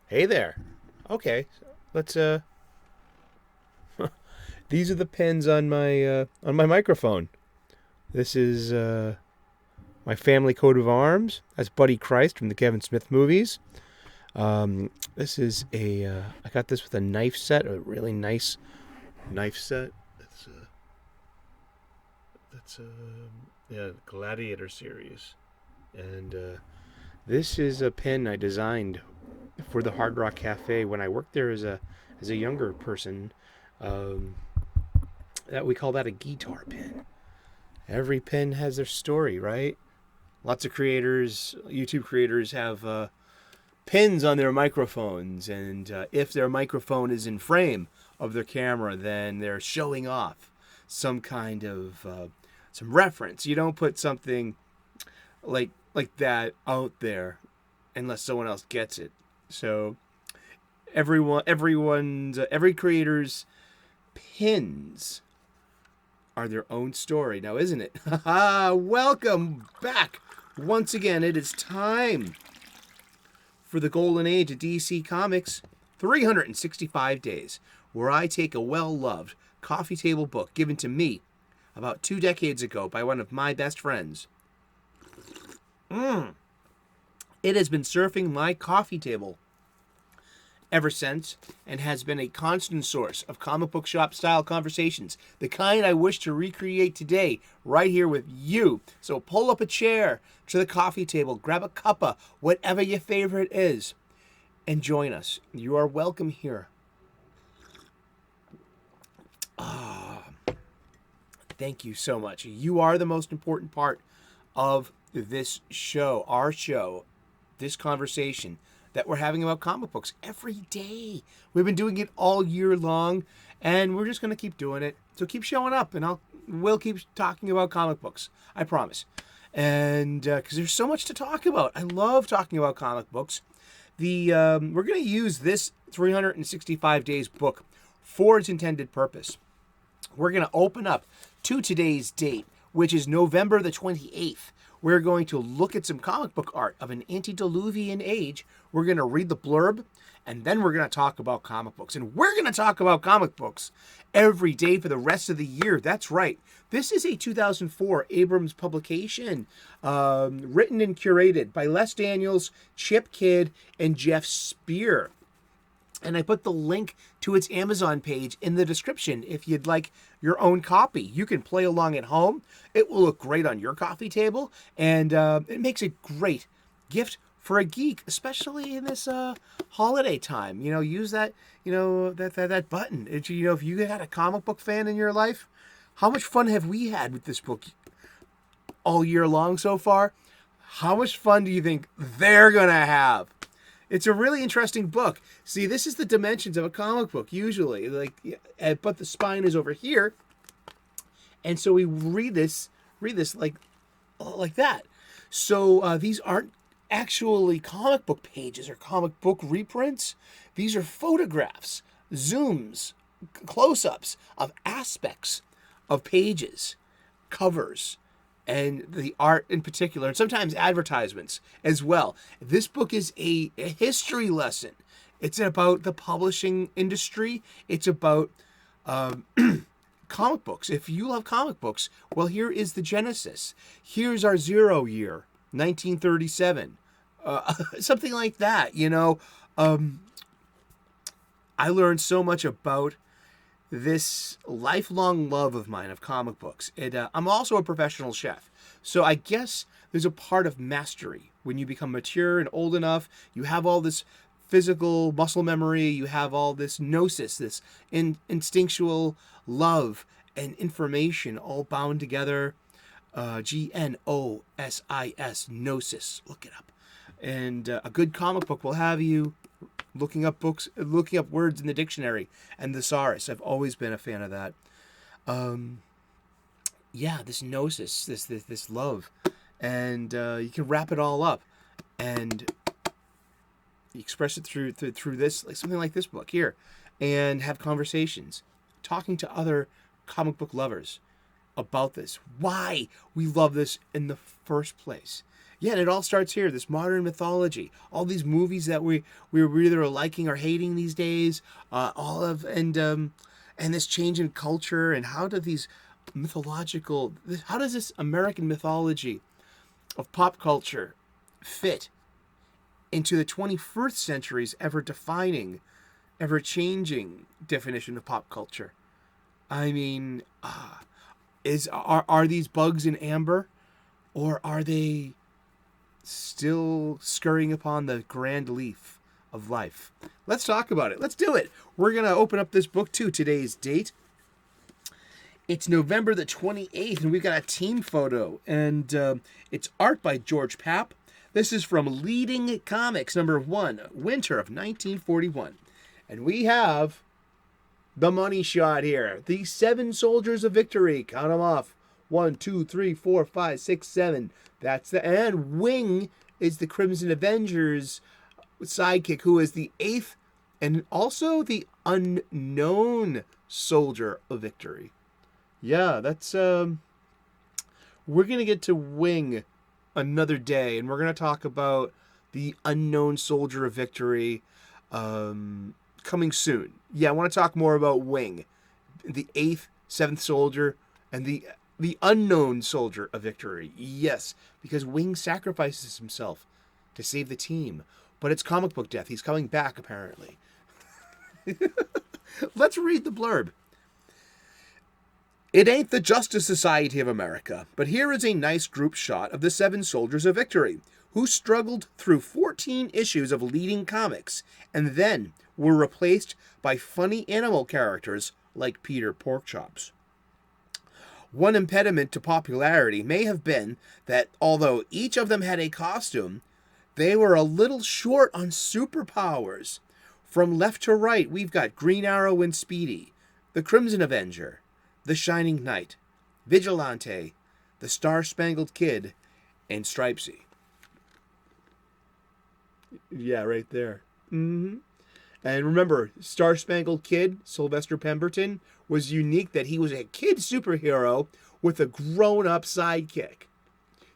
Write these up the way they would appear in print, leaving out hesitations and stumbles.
Hey there. Okay, let's these are the pins on my microphone. This is my family coat of arms. That's Buddy Christ from the Kevin Smith movies. This is I got this with a knife set, a really nice knife set. That's yeah, Gladiator series. And this is a pin I designed for the Hard Rock Cafe when I worked there as a younger person. Um, that we call that a guitar pin. Every pin has their story, right? Lots of creators, YouTube creators, have pins on their microphones, and if their microphone is in frame of their camera, then they're showing off some kind of some reference. You don't put something like that out there unless someone else gets it. So every creator's pins are their own story now, isn't it? Welcome back once again. It is time for the golden age of DC Comics, 365 days, where I take a well-loved coffee table book given to me about 2 decades ago by one of my best friends. It has been surfing my coffee table ever since, and has been a constant source of comic book shop style conversations, the kind I wish to recreate today right here with you. So pull up a chair to the coffee table, grab a cuppa, whatever your favorite is, and join us. You are welcome here. Thank you so much. You are the most important part of this show, our show, this conversation that we're having about comic books every day. We've been doing it all year long, and we're just going to keep doing it. So keep showing up, and we'll keep talking about comic books. I promise. And because there's so much to talk about. I love talking about comic books. We're going to use this 365 days book for its intended purpose. We're going to open up to today's date, which is November the 28th. We're going to look at some comic book art of an antediluvian age. We're going to read the blurb, and then we're going to talk about comic books. And we're going to talk about comic books every day for the rest of the year. That's right. This is a 2004 Abrams publication, written and curated by Les Daniels, Chip Kidd, and Geoff Spear. And I put the link to its Amazon page in the description if you'd like your own copy. You can play along at home. It will look great on your coffee table, and it makes a great gift for a geek, especially in this holiday time. You know, use that, that button. If you had a comic book fan in your life, how much fun have we had with this book all year long so far? How much fun do you think they're going to have? It's a really interesting book. See, this is the dimensions of a comic book, usually. But the spine is over here. And so we read this like that. So these aren't actually comic book pages or comic book reprints. These are photographs, zooms, close-ups of aspects of pages, covers, and the art in particular, and sometimes advertisements as well. This book is a history lesson. It's about the publishing industry. It's about comic books. If you love comic books, well, here is the genesis. Here's our 0 year, 1937. Something like that, I learned so much about this lifelong love of mine of comic books. I'm also a professional chef, so I guess there's a part of mastery when you become mature and old enough. You have all this physical muscle memory, you have all this gnosis, this instinctual love and information all bound together. Gnosis, gnosis. Look it up. And a good comic book will have you looking up words in the dictionary and thesaurus. I've always been a fan of that. This gnosis, this love, and you can wrap it all up, and you express it through this, like something like this book here, and have conversations, talking to other comic book lovers about this. Why we love this in the first place. Yeah, and it all starts here. This modern mythology, all these movies that we're either liking or hating these days, and this change in culture, and how do these how does this American mythology of pop culture fit into the 21st century's ever defining, ever changing definition of pop culture? I mean, are these bugs in amber, or are they still scurrying upon the grand leaf of life? Let's talk about it. Let's do it. We're going to open up this book to today's date. It's November the 28th, and we've got a team photo, and it's art by George Papp. This is from Leading Comics, number 1, winter of 1941. And we have the money shot here. The 7 soldiers of victory. Count them off. 1, 2, 3, 4, 5, 6, 7. That's the end. Wing is the Crimson Avenger's sidekick, who is the 8th and also the unknown soldier of victory. Yeah, that's we're gonna get to Wing another day, and we're gonna talk about the unknown soldier of victory coming soon. Yeah, I want to talk more about Wing, the 8th, 7th soldier, and the unknown soldier of victory. Yes, because Wing sacrifices himself to save the team. But it's comic book death. He's coming back, apparently. Let's read the blurb. It ain't the Justice Society of America, but here is a nice group shot of the 7 soldiers of victory, who struggled through 14 issues of Leading Comics, and then were replaced by funny animal characters like Peter Porkchops. One impediment to popularity may have been that although each of them had a costume, they were a little short on superpowers. From left to right, we've got Green Arrow and Speedy, the Crimson Avenger, the Shining Knight, Vigilante, the Star-Spangled Kid, and Stripesy. Yeah, right there. Mm-hmm. And remember, Star-Spangled Kid, Sylvester Pemberton, was unique that he was a kid superhero with a grown-up sidekick.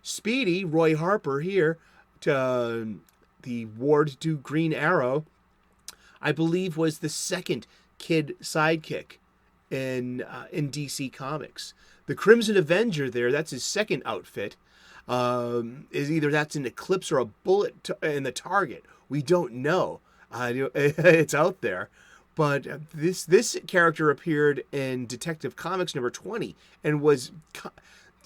Speedy, Roy Harper here, the ward to Green Arrow, I believe was the second kid sidekick in DC Comics. The Crimson Avenger there, that's his second outfit, is either that's an Eclipse or a bullet in the target. We don't know. It's out there. But this character appeared in Detective Comics number 20 and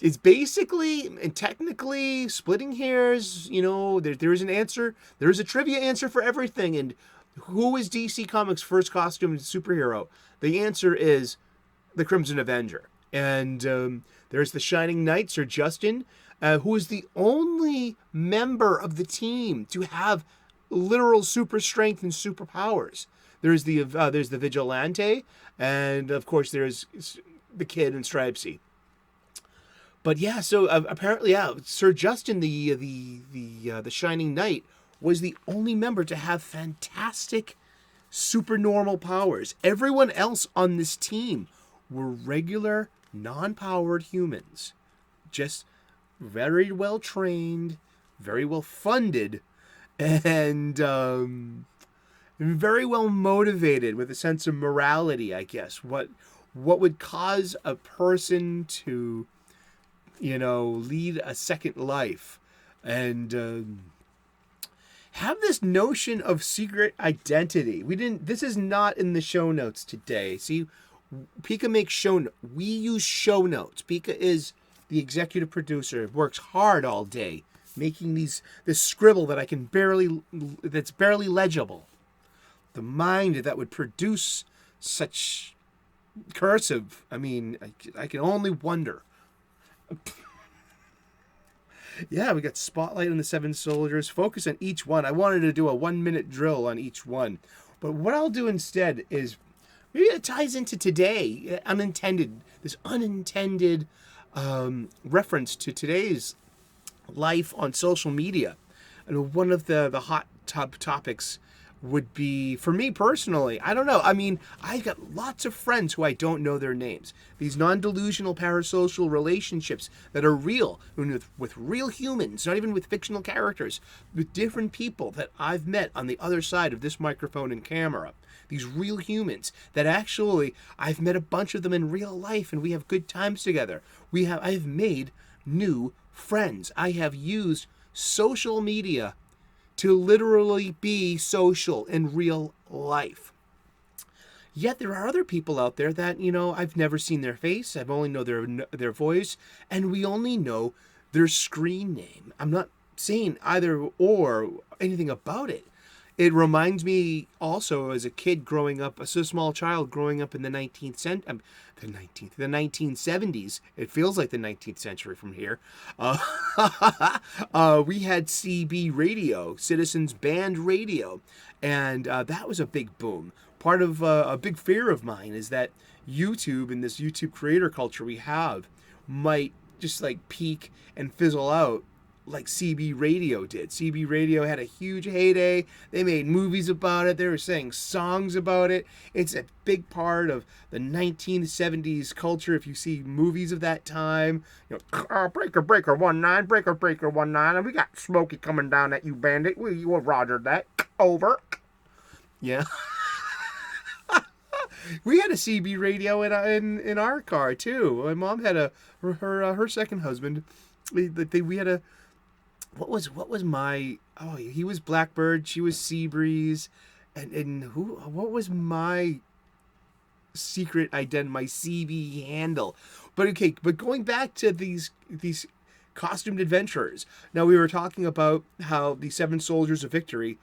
is basically and technically splitting hairs. You know, there is an answer. There is a trivia answer for everything. And who is DC Comics' first costumed superhero? The answer is the Crimson Avenger. And there's the Shining Knight, Sir Justin, who is the only member of the team to have literal super strength and superpowers. There's the Vigilante, and of course there's the Kid and Stripesy. But yeah, so apparently, yeah, Sir Justin, the Shining Knight, was the only member to have fantastic, supernormal powers. Everyone else on this team were regular, non-powered humans, just very well trained, very well funded, and very well motivated with a sense of morality, I guess. What would cause a person to, lead a second life and have this notion of secret identity. This is not in the show notes today. See, Pika makes we use show notes. Pika is the executive producer, works hard all day making this scribble that's barely legible. The mind that would produce such cursive, I can only wonder. Yeah, we got spotlight on the 7 soldiers. Focus on each one. I wanted to do a 1-minute drill on each one. But what I'll do instead is, maybe it ties into today, this unintended reference to today's life on social media. And one of the hot topics would be, for me personally, I don't know. I mean, I've got lots of friends who I don't know their names. These non-delusional parasocial relationships that are real, with real humans, not even with fictional characters, with different people that I've met on the other side of this microphone and camera. These real humans that actually, I've met a bunch of them in real life, and we have good times together. I've made new friends. I have used social media to literally be social in real life. Yet there are other people out there that, I've never seen their face. I've only know their voice, and we only know their screen name. I'm not saying either or anything about it. It reminds me also as a kid growing up, as a small child growing up in the 1970s. It feels like the 19th century from here. We had CB radio, Citizens Band Radio, and that was a big boom. Part of a big fear of mine is that YouTube and this YouTube creator culture we have might just like peak and fizzle out like CB radio did. CB radio had a huge heyday. They made movies about it. They were saying songs about it. It's a big part of the 1970s culture. If you see movies of that time, breaker, breaker, 1-9, breaker, breaker, 1-9, and we got Smokey coming down at you, bandit. We rogered that. Over. Yeah. We had a CB radio in our car too. My mom had her second husband. We had a. What was my, he was Blackbird, she was Seabreeze, and what was my secret identity, my CB handle? But going back to these costumed adventurers. Now we were talking about how the 7 Soldiers of Victory,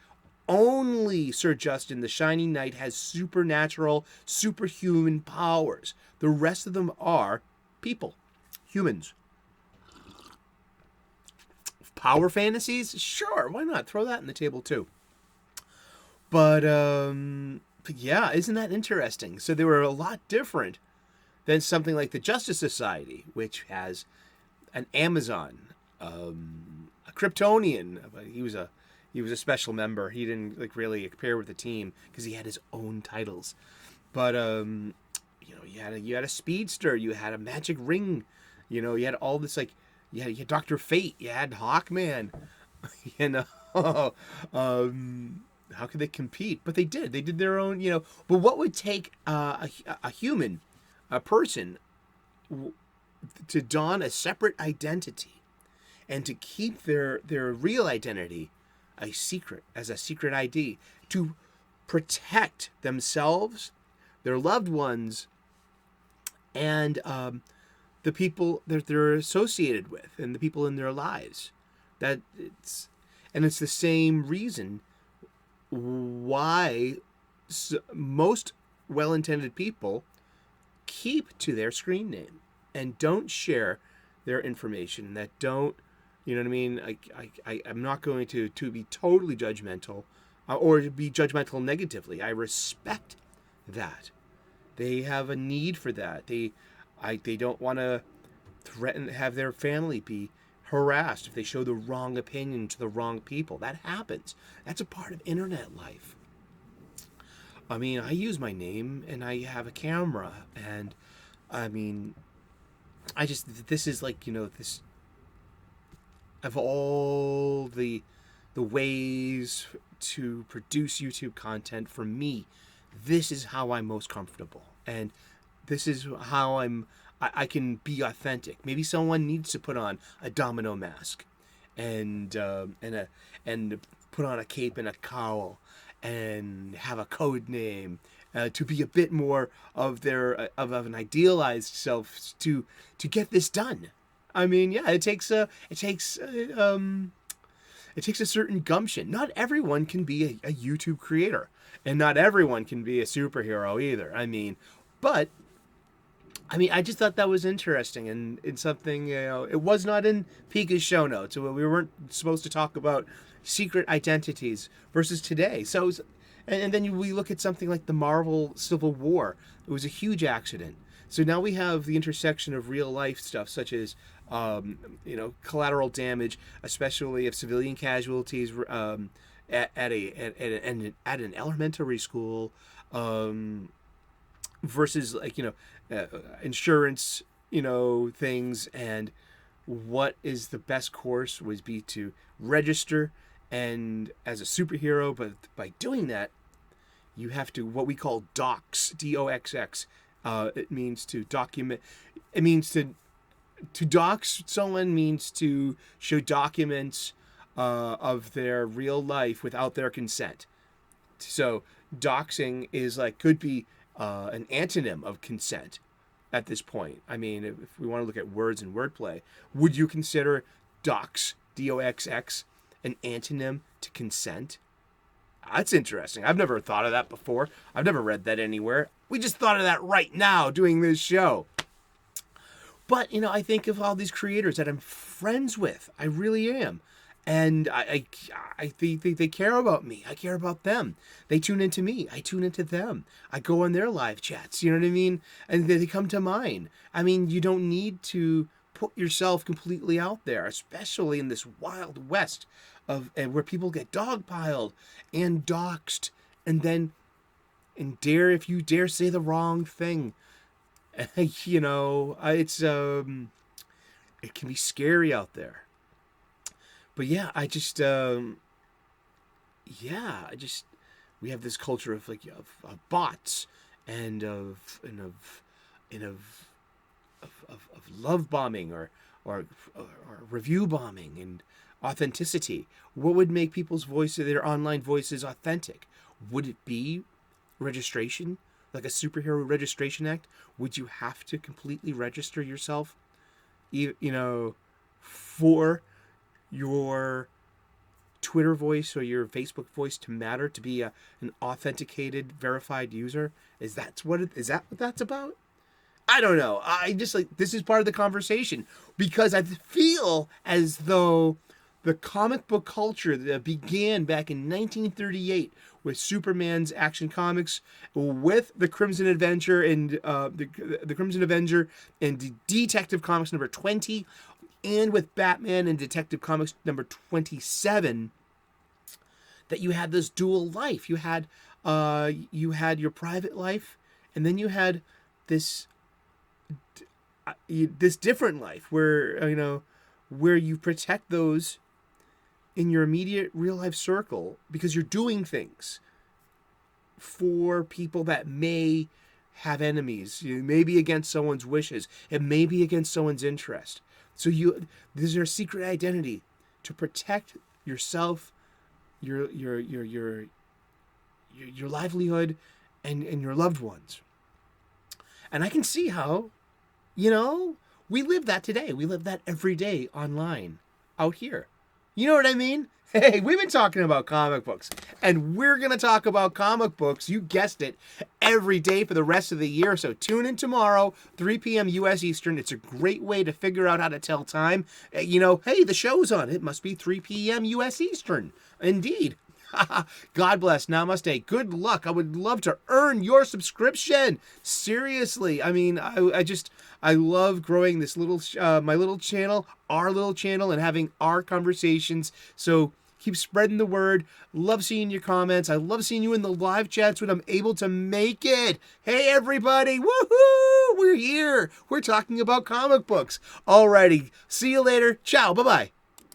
only Sir Justin, the Shining Knight, has supernatural, superhuman powers. The rest of them are people, humans. Power fantasies? Sure, why not? Throw that in the table too. But yeah, isn't that interesting? So they were a lot different than something like the Justice Society, which has an Amazon, a Kryptonian. He was a special member. He didn't really appear with the team because he had his own titles. But you had a speedster, you had a magic ring, you had all this you had Dr. Fate, you had Hawkman, how could they compete? But they did. They did their own, But what would take a human, a person, to don a separate identity and to keep their real identity a secret, as a secret ID, to protect themselves, their loved ones, and the people that they're associated with and the people in their lives. It's the same reason why most well-intended people keep to their screen name and don't share their information, that don't, you know what I mean? I'm not going to be totally judgmental or to be judgmental negatively. I respect that. They have a need for that. They don't want to have their family be harassed if they show the wrong opinion to the wrong people. That happens. That's a part of internet life. I mean, I use my name and I have a camera, and I mean, this is this of all the ways to produce YouTube content, for me, this is how I'm most comfortable, and this is how I can be authentic. Maybe someone needs to put on a domino mask and put on a cape and a cowl and have a code name to be a bit more of their of an idealized self to get this done. I mean, yeah, it takes a certain gumption. Not everyone can be a YouTube creator, and not everyone can be a superhero either. I just thought that was interesting, and it's something, it was not in Pika's show notes. We weren't supposed to talk about secret identities versus today. So, and then we look at something like the Marvel Civil War. It was a huge accident. So now we have the intersection of real life stuff, such as, collateral damage, especially of civilian casualties, at an elementary school, versus like, insurance, things, and what is the best course would be to register and as a superhero, but by doing that, you have to what we call dox, DOXX. It means to document. It means to dox someone means to show documents of their real life without their consent. So doxing could be an antonym of consent at this point. I mean, if we want to look at words and wordplay, would you consider dox, DOXX, an antonym to consent? That's interesting. I've never thought of that before. I've never read that anywhere. We just thought of that right now doing this show. But, I think of all these creators that I'm friends with. I really am. And I think they care about me. I care about them. They tune into me. I tune into them. I go on their live chats. You know what I mean? And they come to mine. I mean, you don't need to put yourself completely out there, especially in this wild west and where people get dogpiled and doxxed, and if you dare say the wrong thing, it's it can be scary out there. But yeah, we have this culture of bots and of love bombing or review bombing and authenticity. What would make people's voices, their online voices, authentic? Would it be registration, like a superhero registration act? Would you have to completely register yourself, for your Twitter voice or your Facebook voice to matter, to be an authenticated, verified user? Is that what that's about? I don't know. I just this is part of the conversation because I feel as though the comic book culture that began back in 1938 with Superman's Action Comics, with the Crimson Avenger and the Crimson Avenger and Detective Comics number 20, and with Batman and Detective Comics number 27, that you had this dual life. You had your private life, and then you had this different life where where you protect those in your immediate real life circle because you're doing things for people that may have enemies. You may be against someone's wishes. It may be against someone's interest. So there's your secret identity to protect yourself, your livelihood, and your loved ones. And I can see how, we live that today. We live that every day online out here. You know what I mean? Hey, we've been talking about comic books, and we're going to talk about comic books, you guessed it, every day for the rest of the year. So tune in tomorrow, 3 p.m. U.S. Eastern. It's a great way to figure out how to tell time. Hey, the show's on. It must be 3 p.m. U.S. Eastern. Indeed. God bless. Namaste. Good luck. I would love to earn your subscription. Seriously. I mean, I love growing this little, my little channel, our little channel, and having our conversations. So keep spreading the word. Love seeing your comments. I love seeing you in the live chats when I'm able to make it. Hey, everybody. Woohoo! We're here. We're talking about comic books. Alrighty. See you later. Ciao. Bye-bye.